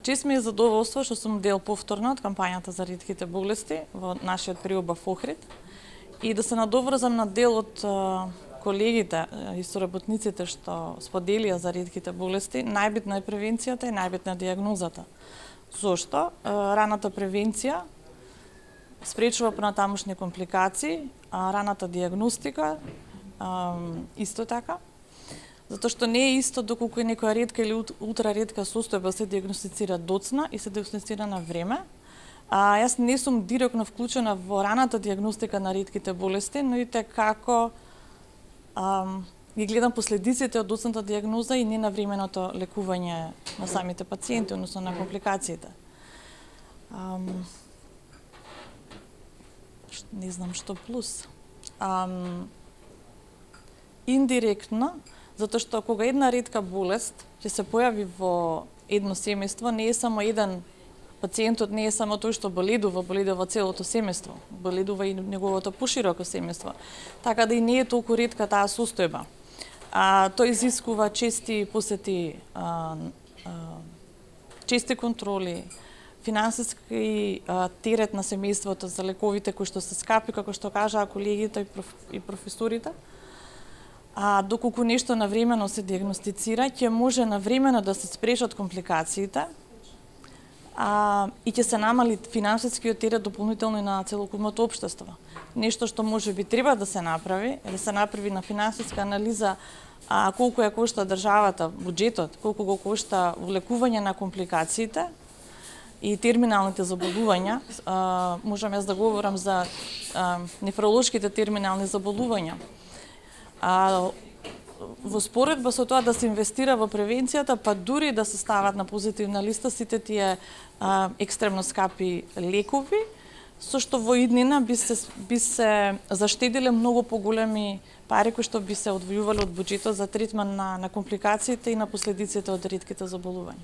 Чест ми е задоволство што сум дел повторно од кампањата за ретките болести во нашиот приобав Охрид и да се надоврзам на дел од колегите и соработниците што споделија за ретките болести. Најбитна е превенцијата и најбитна е дијагнозата. Зошто? Раната превенција спречува понатамошни компликации, а раната дијагностика исто така. Затоа што не е исто доколку е некоја ретка или ултраретка состојба се дијагностицира доцна и се дијагностицира на време. Јас не сум директно вклучена во раната дијагностика на ретките болести, но и како ги гледам последиците од доцната дијагноза и ненавременото лекување на самите пациенти, односно на компликациите. Не знам што плюс. Индиректно, затоа што кога една ретка болест ќе се појави во едно семејство, не е само еден пациентот, не е само тој што боледува целото семејство, боледува и неговото пошироко семејство. Така да и не е толку ретка таа состојба. Тој изискува чести посети, чести контроли, финансиски терет на семејството за лековите кои што се скапи, како што кажаа колегите и професорите. Доколку нешто навремено се дијагностицира, ќе може навремено да се спрешат компликациите и ќе се намали финансискиот терет дополнително и на целокупното општество. Нешто што може би треба да се направи, е да се направи на финансиска анализа колку ја кошта државата, буџетот, колку го кошта лекување на компликациите и терминалните заболувања. Можам јас да говорам за нефролошките терминални заболувања. Во споредба со тоа да се инвестира во превенцијата, па дури да се стават на позитивна листа сите тие екстремно скапи лекови, со што во иднина би се заштедиле многу поголеми пари кои што би се одвојувале од буџетот за третман на компликациите и на последиците од ретките заболувања.